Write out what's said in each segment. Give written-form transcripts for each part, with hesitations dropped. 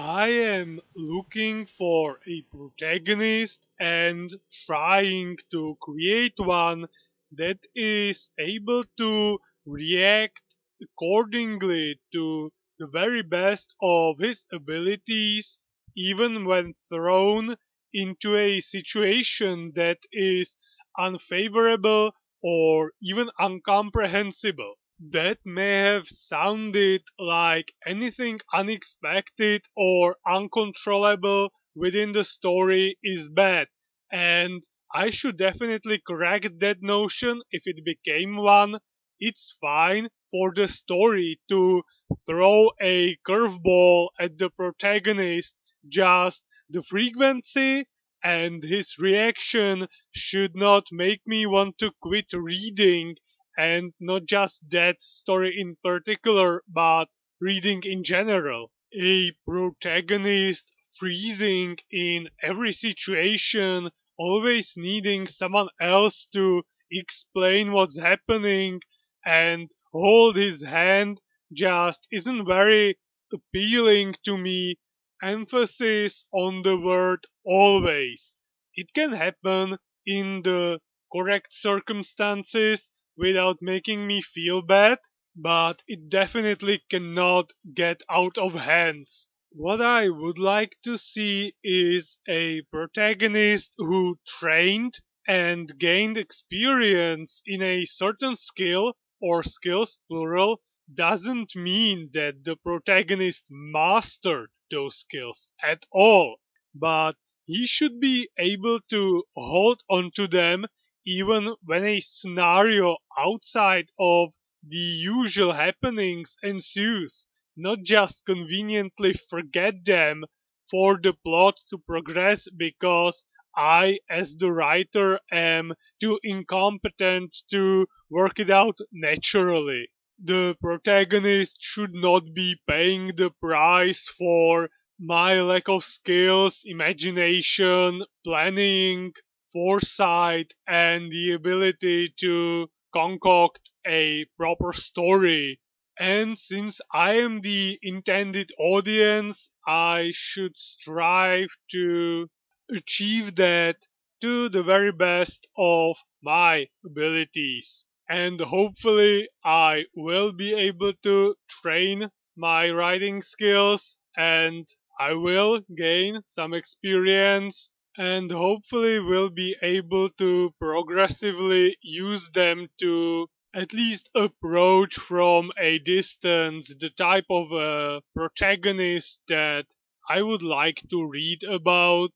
I am looking for a protagonist and trying to create one that is able to react accordingly to the very best of his abilities, even when thrown into a situation that is unfavorable or even incomprehensible. That may have sounded like anything unexpected or uncontrollable within the story is bad, and I should definitely correct that notion if it became one. It's fine for the story to throw a curveball at the protagonist, just the frequency and his reaction should not make me want to quit reading, and not just that story in particular, but reading in general. A protagonist freezing in every situation, always needing someone else to explain what's happening and hold his hand just isn't very appealing to me. Emphasis on the word always. It can happen in the correct circumstances without making me feel bad, but it definitely cannot get out of hands. What I would like to see is a protagonist who trained and gained experience in a certain skill or skills plural doesn't mean that the protagonist mastered those skills at all, but he should be able to hold on to them even when a scenario outside of the usual happenings ensues, not just conveniently forget them for the plot to progress because I, as the writer, am too incompetent to work it out naturally. The protagonist should not be paying the price for my lack of skills, imagination, planning, foresight, and the ability to concoct a proper story. And since I am the intended audience, I should strive to achieve that to the very best of my abilities. And hopefully, I will be able to train my writing skills and I will gain some experience and hopefully will be able to progressively use them to at least approach from a distance the type of protagonist that I would like to read about,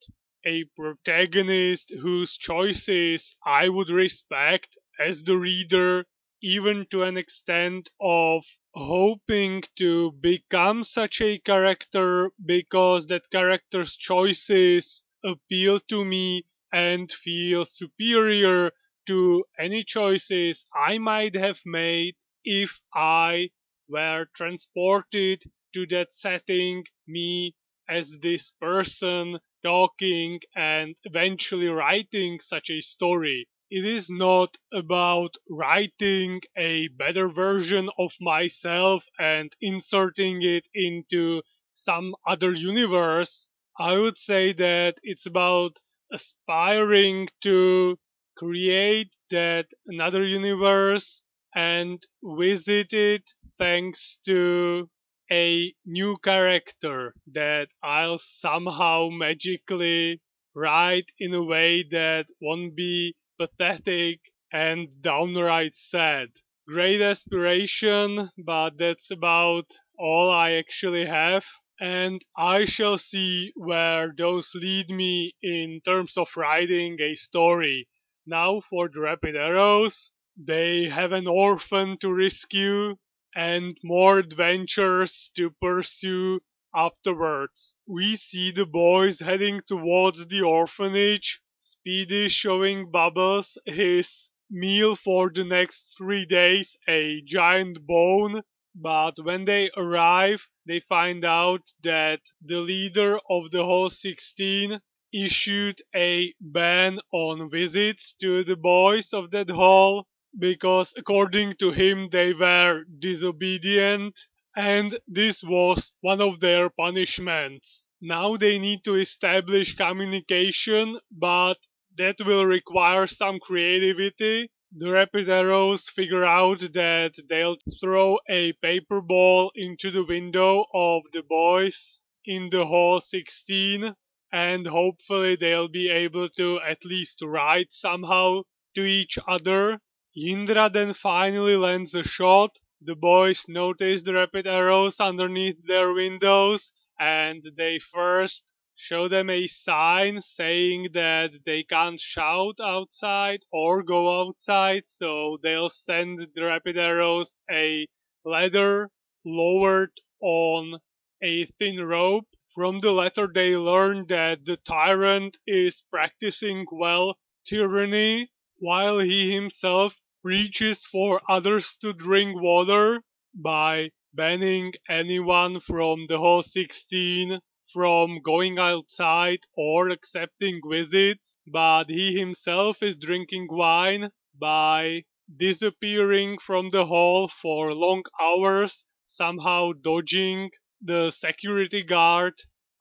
a protagonist whose choices I would respect as the reader, even to an extent of hoping to become such a character because that character's choices appeal to me and feel superior to any choices I might have made if I were transported to that setting, me as this person talking and eventually writing such a story. It is not about writing a better version of myself and inserting it into some other universe. I would say that it's about aspiring to create that another universe and visit it thanks to a new character that I'll somehow magically write in a way that won't be pathetic and downright sad. Great aspiration, but that's about all I actually have. And I shall see where those lead me in terms of writing a story. Now for the rapid arrows. They have an orphan to rescue and more adventures to pursue afterwards. We see the boys heading towards the orphanage, Speedy showing Bubbles his meal for the next 3 days, a giant bone. But when they arrive, they find out that the leader of the whole 16 issued a ban on visits to the boys of that hall because according to him they were disobedient, and this was one of their punishments. Now they need to establish communication, but that will require some creativity. The rapid arrows figure out that they'll throw a paper ball into the window of the boys in the hall 16, and hopefully they'll be able to at least write somehow to each other. Indra then finally lands a shot. The boys notice the rapid arrows underneath their windows, and they first show them a sign saying that they can't shout outside or go outside, so they'll send the rapid arrows a ladder lowered on a thin rope. From the letter they learn that the tyrant is practicing well tyranny while he himself reaches for others to drink water by banning anyone from the whole 16 from going outside or accepting visits, but he himself is drinking wine by disappearing from the hall for long hours, somehow dodging the security guard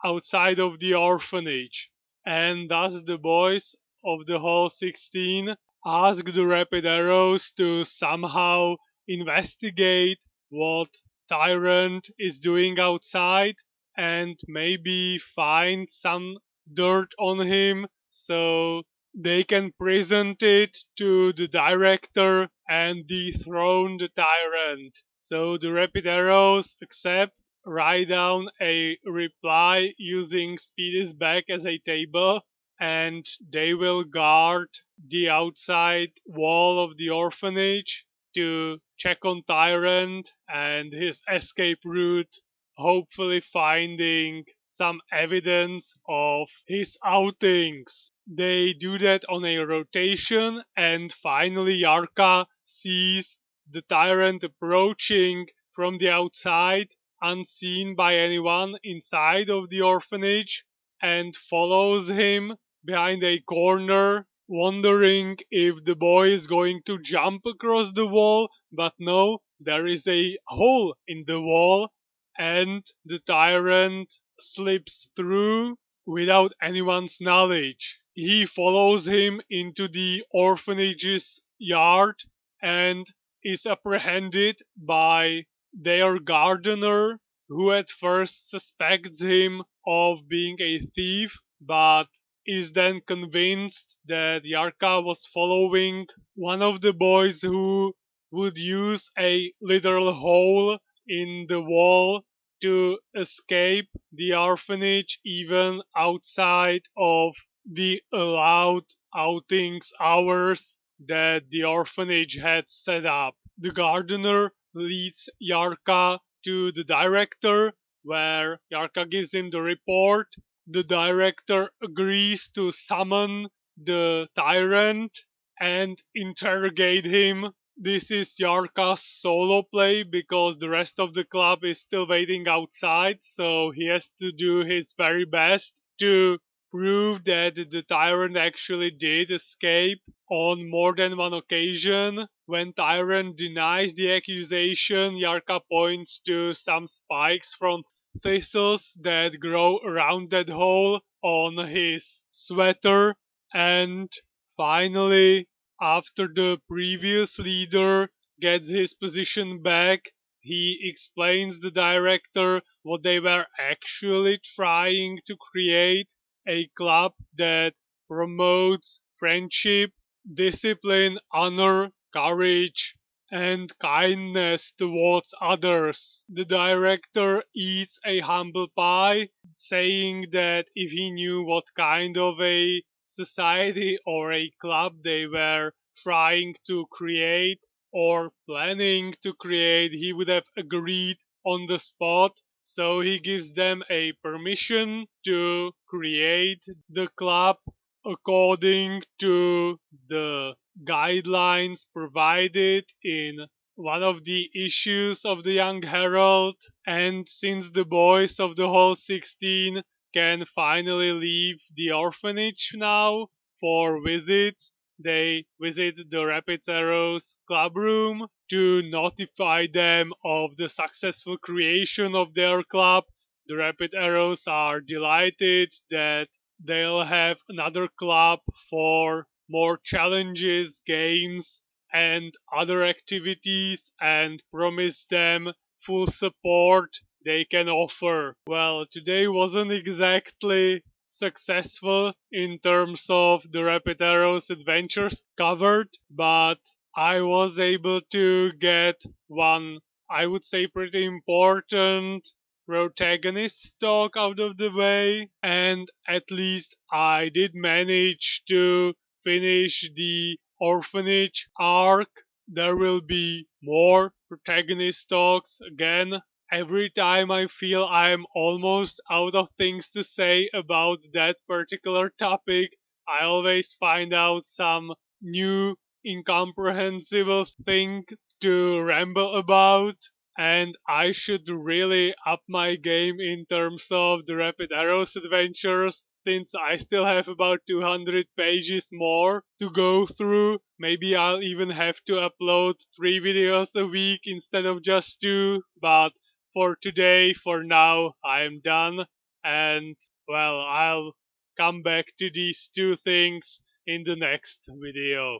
outside of the orphanage. And thus the boys of the Hall 16 ask the Rapid Arrows to somehow investigate what Tyrant is doing outside and maybe find some dirt on him so they can present it to the director and dethrone the tyrant. So the Rapid Arrows accept, write down a reply using Speedy's back as a table, and they will guard the outside wall of the orphanage to check on Tyrant and his escape route, hopefully finding some evidence of his outings. They do that on a rotation, and finally Yarka sees the Tyrant approaching from the outside, unseen by anyone inside of the orphanage, and follows him behind a corner, wondering if the boy is going to jump across the wall, but no, there is a hole in the wall, and the tyrant slips through without anyone's knowledge. He follows him into the orphanage's yard and is apprehended by their gardener, who at first suspects him of being a thief, but is then convinced that Yarka was following one of the boys who would use a literal hole in the wall to escape the orphanage even outside of the allowed outings hours that the orphanage had set up. The gardener leads Yarka to the director, where Yarka gives him the report. The director agrees to summon the tyrant and interrogate him. This is Yarka's solo play because the rest of the club is still waiting outside, so he has to do his very best to prove that the tyrant actually did escape on more than one occasion. When tyrant denies the accusation, Yarka points to some spikes from thistles that grow around that hole on his sweater, and finally, after the previous leader gets his position back, he explains the director what they were actually trying to create: a club that promotes friendship, discipline, honor, courage, and kindness towards others. The director eats a humble pie, saying that if he knew what kind of a society or a club they were trying to create or planning to create, he would have agreed on the spot. So he gives them a permission to create the club according to the guidelines provided in one of the issues of the Young Herald. And since the boys of the Hall 16 can finally leave the orphanage now for visits, they visit the Rapid Arrows club room to notify them of the successful creation of their club. The Rapid Arrows are delighted that they'll have another club for more challenges, games, and other activities, and promise them full support they can offer. Well, today wasn't exactly successful in terms of the Rapid Arrows adventures covered, but I was able to get one, I would say, pretty important protagonist talk out of the way, and at least I did manage to finish the orphanage arc. There will be more protagonist talks again. Every time I feel I'm almost out of things to say about that particular topic, I always find out some new incomprehensible thing to ramble about, and I should really up my game in terms of the Rapid Arrows adventures, since I still have about 200 pages more to go through. Maybe I'll even have to upload 3 videos a week instead of just 2, but for today, for now, I'm done, and well, I'll come back to these two things in the next video.